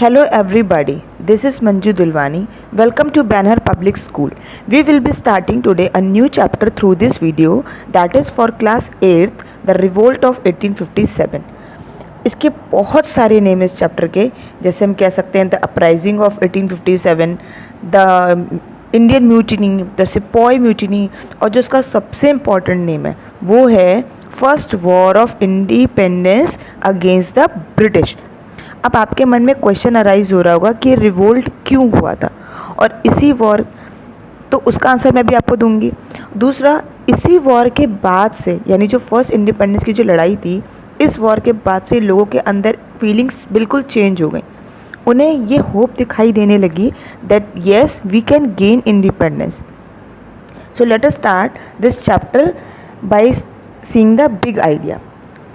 Hello everybody, this is Manju Dulwani. Welcome to Banner Public School. We will be starting today a new chapter through this video that is for class 8th, The Revolt of 1857. इसके बहुत सारे name इस chapter के, जैसे हम कह सकते हैं the uprising of 1857, the Indian mutiny, the sepoy mutiny, और जो इसका सबसे इम्पॉर्टेंट नेम है वो है first war of independence against the British. अब आपके मन में क्वेश्चन अराइज हो रहा होगा कि रिवोल्ट क्यों हुआ था, और इसी वॉर, तो उसका आंसर मैं भी आपको दूंगी। दूसरा, इसी वॉर के बाद से, यानी जो फर्स्ट इंडिपेंडेंस की जो लड़ाई थी, इस वॉर के बाद से लोगों के अंदर फीलिंग्स बिल्कुल चेंज हो गई। उन्हें ये होप दिखाई देने लगी that yes we can gain independence. So let us start this chapter by seeing the big idea.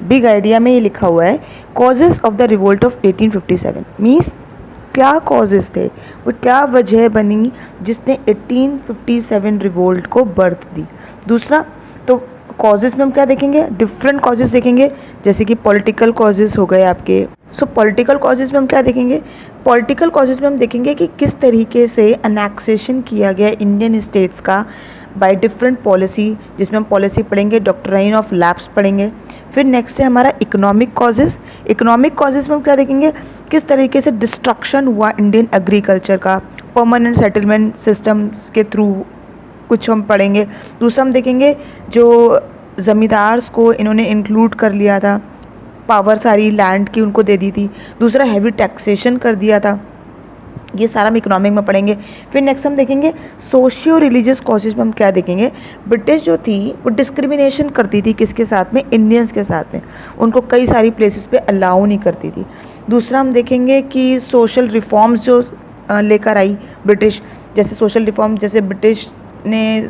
Big idea में ये लिखा हुआ है causes of the revolt of 1857। Means क्या कॉजेज़ थे, वो क्या वजह बनी जिसने 1857 रिवोल्ट को बर्थ दी। दूसरा, तो कॉजेज़ में हम क्या देखेंगे, डिफरेंट कॉजेज़ देखेंगे, जैसे कि पॉलिटिकल कॉजेज़ हो गए आपके। सो पॉलिटिकल कॉजेज़ में हम क्या देखेंगे, पॉलिटिकल कॉजेज़ में हम देखेंगे कि किस तरीके से अनेक्सेशन किया गया इंडियन स्टेट्स का बाय डिफरेंट पॉलिसी, जिसमें हम पॉलिसी पढ़ेंगे, डॉक्ट्राइन ऑफ लैप्स पढ़ेंगे। फिर नेक्स्ट है हमारा इकोनॉमिक कॉजेज़। इकोनॉमिक कॉजेज़ में हम क्या देखेंगे, किस तरीके से डिस्ट्रक्शन हुआ इंडियन एग्रीकल्चर का, परमानेंट सेटलमेंट सिस्टम्स के थ्रू कुछ हम पढ़ेंगे। दूसरा हम देखेंगे जो ज़मींदार्स को इन्होंने इंक्लूड कर लिया था, पावर सारी लैंड की उनको दे दी थी। दूसरा, हैवी टैक्सेशन कर दिया था। ये सारा हम इकोनॉमिक में पढ़ेंगे। फिर नेक्स्ट हम देखेंगे सोशियो रिलीजियस कॉजेज में हम क्या देखेंगे, ब्रिटिश जो थी वो डिस्क्रिमिनेशन करती थी किसके साथ में, इंडियंस के साथ में। उनको कई सारी प्लेसेस पे अलाउ नहीं करती थी। दूसरा हम देखेंगे कि सोशल रिफॉर्म्स जो लेकर आई ब्रिटिश, जैसे सोशल रिफॉर्म, जैसे ब्रिटिश ने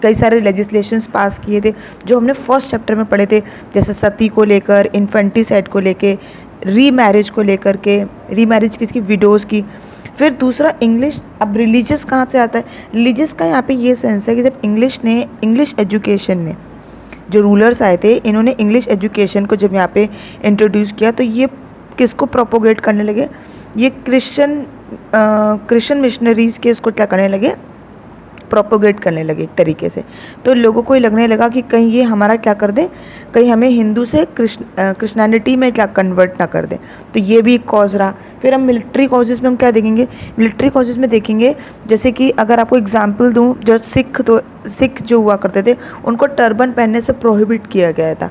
कई सारे लेजिस्लेशंस पास किए थे जो हमने फर्स्ट चैप्टर में पढ़े थे, जैसे सती को लेकर, इन्फेंटिसाइड को लेकर, रीमैरिज को लेकर के, रीमैरिज किसकी, विडोज़ की। फिर दूसरा इंग्लिश। अब रिलीजियस कहाँ से आता है, रिलीजियस का यहाँ पे ये सेंस है कि जब इंग्लिश एजुकेशन ने, जो रूलर्स आए थे, इन्होंने इंग्लिश एजुकेशन को जब यहाँ पे इंट्रोड्यूस किया, तो ये किसको प्रोपोगेट करने लगे, ये क्रिश्चियन मिशनरीज़ के इसको क्या करने लगे, प्रोपोगेट करने लगे एक तरीके से। तो लोगों को ये लगने लगा कि कहीं ये हमारा क्या कर दें, कहीं हमें हिंदू से क्रिश्चियनिटी में क्या कन्वर्ट ना कर दें। तो ये भी एक कॉज रहा। फिर हम मिलिट्री कॉजेज़ में हम क्या देखेंगे, मिलिट्री कॉजेज़ में देखेंगे, जैसे कि अगर आपको एग्जांपल दूं, जो सिख जो हुआ करते थे उनको टर्बन पहनने से प्रोहिबिट किया गया था।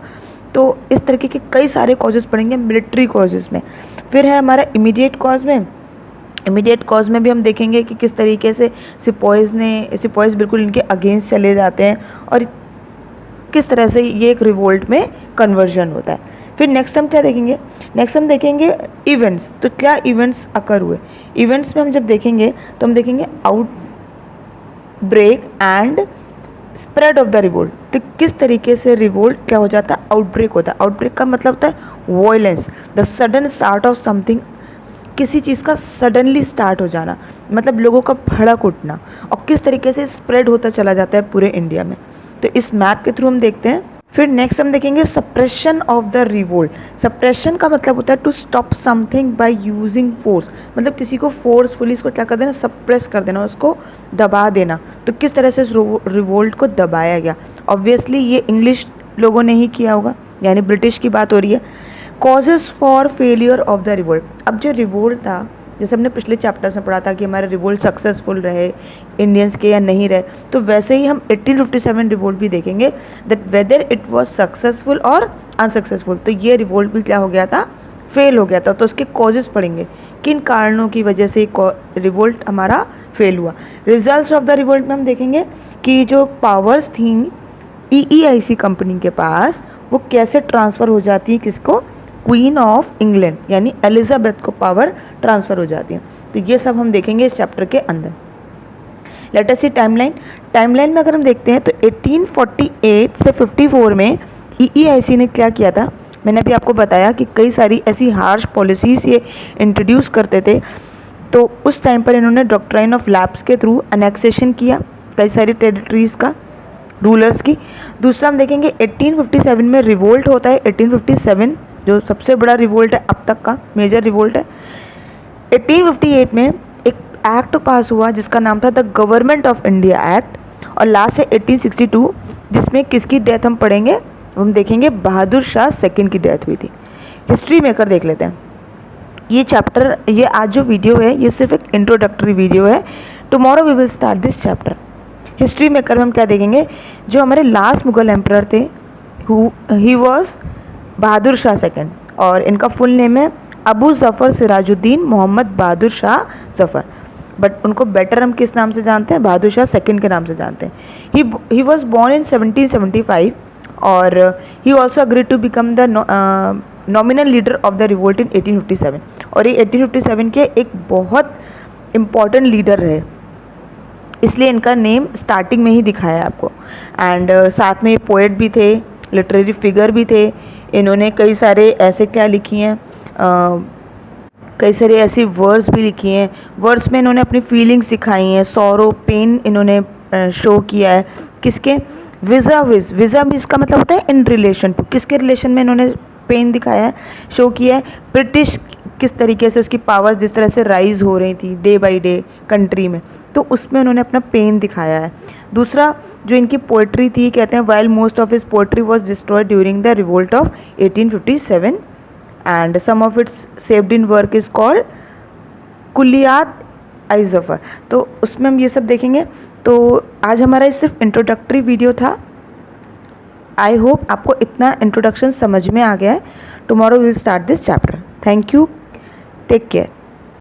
तो इस तरीके के कई सारे कॉजेज़ पढ़ेंगे मिलिट्री कॉजेज़ में। फिर है हमारा इमीडिएट कॉज में। इमीडिएट कॉज में भी हम देखेंगे कि किस तरीके से सिपॉयज़ बिल्कुल इनके अगेंस्ट चले जाते हैं और किस तरह से ये एक रिवोल्ट में कन्वर्जन होता है। फिर नेक्स्ट हम क्या देखेंगे, नेक्स्ट हम देखेंगे इवेंट्स। तो क्या इवेंट्स अकर हुए, इवेंट्स में हम जब देखेंगे तो हम देखेंगे outbreak and spread of the revolt. तो किस तरीके से रिवोल्ट क्या हो जाता है, आउटब्रेक होता है। आउटब्रेक का मतलब होता है violence, the sudden start of something, किसी चीज़ का सडनली स्टार्ट हो जाना, मतलब लोगों का भड़क उठना, और किस तरीके से स्प्रेड होता चला जाता है पूरे इंडिया में। तो इस मैप के थ्रू हम देखते हैं। फिर नेक्स्ट हम देखेंगे suppression of the revolt. Suppression का मतलब होता है to stop something by using force, मतलब किसी को फोर्सफुली इसको क्या कर देना, सप्रेस कर देना, उसको दबा देना। तो किस तरह से इस रिवोल्ट को दबाया गया, ऑब्वियसली ये इंग्लिश लोगों ने ही किया होगा, यानी ब्रिटिश की बात हो रही है। Causes for failure of the revolt. अब जो रिवोल्ट था, जैसे हमने पिछले चैप्टर्स में पढ़ा था कि हमारे रिवोल्ट सक्सेसफुल रहे इंडियंस के या नहीं रहे, तो वैसे ही हम 1857 रिवोल्ट भी देखेंगे that whether it was successful और अनसक्सेसफुल। तो ये रिवोल्ट भी क्या हो गया था, फेल हो गया था। तो उसके कॉजेज़ पढ़ेंगे, किन कारणों की वजह से रिवोल्ट हमारा फेल हुआ। रिजल्ट्स ऑफ द रिवोल्ट में हम देखेंगे कि जो पावर्स थी EEIC कंपनी के पास, वो कैसे ट्रांसफ़र हो जाती है, किसको, क्वीन ऑफ इंग्लैंड यानी एलिजाबेथ को पावर ट्रांसफ़र हो जाती है। तो ये सब हम देखेंगे इस चैप्टर के अंदर। लेट अस सी टाइमलाइन। टाइमलाइन में अगर हम देखते हैं तो 1848 से 54 में EEIC ने क्या किया था, मैंने अभी आपको बताया कि कई सारी ऐसी हार्श पॉलिसीज़ ये इंट्रोड्यूस करते थे। तो उस टाइम पर इन्होंने डॉक्ट्राइन ऑफ लैप्स के थ्रू अनेक्सेशन किया कई सारी टेरिटरीज़ का, रूलर्स की। दूसरा हम देखेंगे 1857 में रिवोल्ट होता है। 1857 जो सबसे बड़ा रिवोल्ट है अब तक का, मेजर रिवोल्ट है। 1858 में एक एक्ट पास हुआ जिसका नाम था the government of India act, और लास्ट है 1862 जिसमें किसकी डेथ हम पढ़ेंगे, हम देखेंगे बहादुर शाह सेकंड की डेथ हुई थी। हिस्ट्री मेकर देख लेते हैं। ये चैप्टर, ये आज जो वीडियो है ये सिर्फ एक इंट्रोडक्टरी वीडियो है। Tomorrow we will start this chapter. History maker में हम क्या देखेंगे, जो हमारे लास्ट मुगल एम्परर थे he was Bahadur Shah second, और इनका फुल नेम है अबू ज़फ़र सिराजुद्दीन मोहम्मद बहादुर शाह ज़फ़र, बट उनको बेटर हम किस नाम से जानते हैं, बहादुर शाह सेकंड के नाम से जानते हैं। ही वॉज बॉर्न इन 1775 और he also agreed to become the nominal leader of the revolt in 1857, और ये 1857 के एक बहुत इम्पॉर्टेंट लीडर रहे, इसलिए इनका नेम स्टार्टिंग में ही दिखाया है आपको। एंड साथ में पोएट भी थे, लिटरेरी फिगर भी थे। इन्होंने कई सारे ऐसे क्या लिखी हैं, कई सारे ऐसी वर्ड्स भी लिखी हैं। वर्ड्स में इन्होंने अपनी फीलिंग्स दिखाई हैं, सॉरो पेन इन्होंने शो किया है। किसके, विज़ा विज़ का मतलब होता है इन रिलेशन टू, किसके रिलेशन में इन्होंने पेन दिखाया है, शो किया है। ब्रिटिश किस तरीके से उसकी पावर जिस तरह से राइज हो रही थी डे बाय डे कंट्री में, तो उसमें उन्होंने अपना पेन दिखाया है। दूसरा जो इनकी पोइट्री थी, कहते हैं while most of his poetry was destroyed during the revolt of 1857 and some of its saved in work is called Kulliyat आई ज़फ़र। तो उसमें हम ये सब देखेंगे। तो आज हमारा सिर्फ इंट्रोडक्टरी वीडियो था। आई होप आपको इतना इंट्रोडक्शन समझ में आ गया है। Tomorrow will start this chapter. Thank you, take care.